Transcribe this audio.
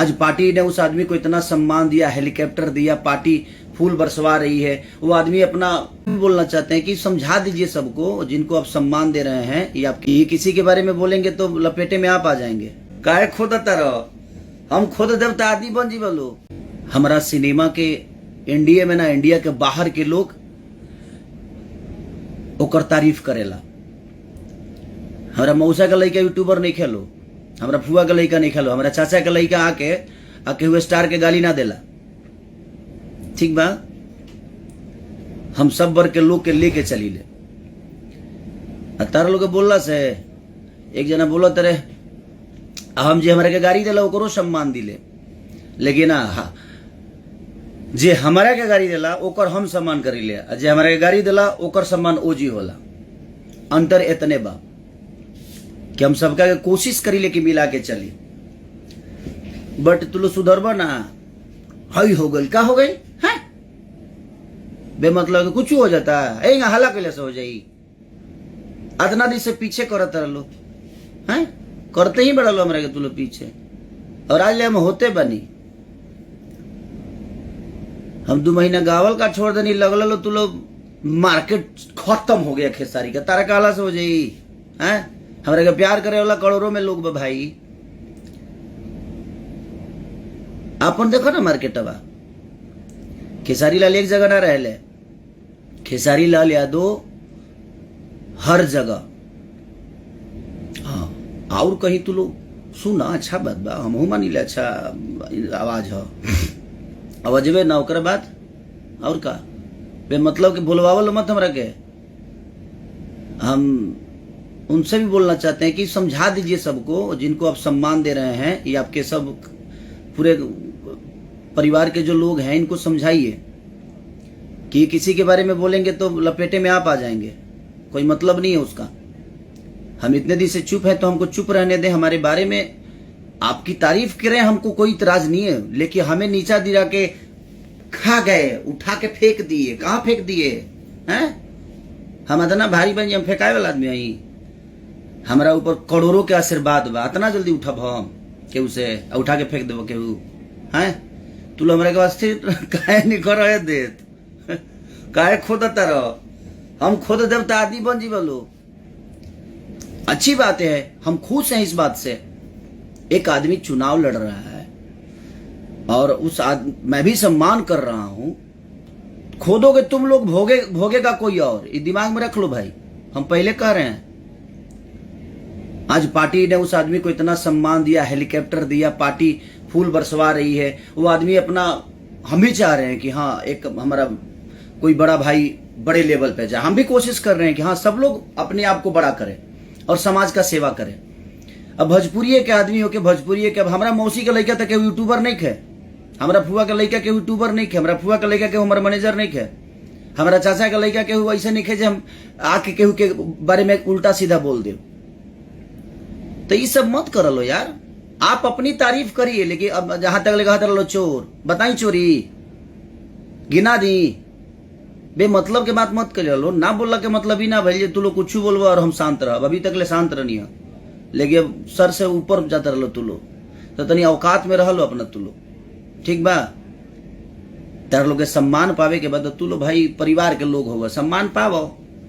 आज पार्टी ने उस आदमी को इतना सम्मान दिया, हेलीकॉप्टर दिया, पार्टी फूल बरसवा रही है। वो आदमी अपना बोलना चाहते हैं कि समझा दीजिए सबको जिनको आप सम्मान दे रहे हैं, ये किसी के बारे में बोलेंगे तो लपेटे में आप आ जाएंगे। काहे खोदता रहो, हम खोद देवता आदि बन जी बोलो। हमारा सिनेमा के इंडिया में ना इंडिया के बाहर के लोग ओकर तारीफ करेला। हमारा मौसा का लड़का यूट्यूबर नहीं खेलो, हमारा फुआ का लड़का नहीं खेलो, हमारा चाचा का लड़का आके हुए स्टार के गाली ना देला। ठीक बा, हम सब वर्ग के लोग के लेके चली ले। तारा लोग बोलला से एक जना बोला तेरे हम जे हमारे के गाड़ी देला ओकरो सम्मान दिले, लेकिन हाँ जे हमारा के गाड़ी देला ओकर हम सम्मान करी ले, जे हमारे के गाड़ी देला ओकर सम्मान ओजी होला। अंतर इतने बा कि हम सबका के कोशिश करी ले कि मिला के चली, बट तू लो सुधरबा ना। हई हो गई, का हो गई है बेमतलब कुछ हो जाता है, हला कैले से हो जाई। अदना दिन से पीछे करत रहो हैं, करते ही बड़ा लो हमारे के तू लो पीछे, और आज ले हम होते बनी। हम 2 महीना गावल का छोड़ देनी लगल लो, तू लोग मार्केट खत्म हो गया खेसारी का, तारा काला से हो जाई हैं। हमारे का प्यार करे वाला करोड़ों में लोग भाई, आपन देखो ना मार्केट बा। खेसारी लाल एक जगह ना रहले, खेसारी लाल यादव हर जगह। हाँ, और कहीं तू लोग सुना अच्छा बात बा, हम मानी ले अच्छा आवाज है, आवाजबे ना ओकर बात और का बे मतलब कि भूलवावल मत हमरा के। हम उनसे भी बोलना चाहते हैं कि समझा दीजिए सबको जिनको आप सम्मान दे रहे हैं, ये आपके सब पूरे परिवार के जो लोग हैं इनको समझाइए कि किसी के बारे में बोलेंगे तो लपेटे में आप आ जाएंगे, कोई मतलब नहीं है उसका। हम इतने दिन से चुप हैं तो हमको चुप रहने दें। हमारे बारे में आपकी तारीफ करें, हमको कोई इतराज नहीं है, लेकिन हमें नीचा दिला के खा गए, उठा के फेंक दिए। कहाँ फेंक दिए हैं? हम इतना भारी बन, हम फेंकाए वाला आदमी आई। हमारा ऊपर करोड़ों के आशीर्वाद बा, इतना जल्दी उठब हम केहू से उठा के फेंक देव केहू हैं? तू लोग हमारे के वास्ते काहे नहीं कर रहे देत, काहे खोदता रहो, हम खोद देवता आदि बन जी बोलो। अच्छी बात है, हम खुश हैं इस बात से। एक आदमी चुनाव लड़ रहा है और उस मैं भी सम्मान कर रहा हूं। खोदोगे तुम लोग, भोगेगा कोई और, ये दिमाग में रख लो भाई। हम पहले कह रहे हैं, आज पार्टी ने उस आदमी को इतना सम्मान दिया, हेलीकॉप्टर दिया, पार्टी फूल बरसवा रही है। वो आदमी अपना, हम भी चाह रहे हैं कि हाँ एक हमारा कोई बड़ा भाई बड़े लेवल पे जाए। हम भी कोशिश कर रहे हैं कि हाँ सब लोग अपने आप को बड़ा करें और समाज का सेवा करें। अब भोजपुरी के आदमी हो के भोजपुरी के, अब हमारा मौसी का लड़का तक यूट्यूबर नहीं खे, हमारा फुआ का लड़का के यूट्यूबर नहीं खे, हमारा फुआ का लड़का के हमारा मैनेजर नहीं खे, हमारा चाचा का लड़का के ऐसे नहीं खे जो हम आके केहू के बारे में उल्टा सीधा बोल दे। तो ये सब मत कर लो यार, आप अपनी तारीफ करिए, लेकिन अब जहां तक लगा लो चोर बताई चोरी गिना दी, बेमतलब के बात मत कर लो। ना बोलला के मतलब ही ना भाई तू लोग कुछ बोलबो और हम शांत रह। अभी तक ले शांत रहनी है, लेकिन सर से ऊपर जाता रहो तू लोग, तो तनी औकात में रह लो अपना तू लोग। ठीक बा, तार लोग के सम्मान पावे के बाद तू लोग भाई परिवार के लोग होगा, सम्मान पावो।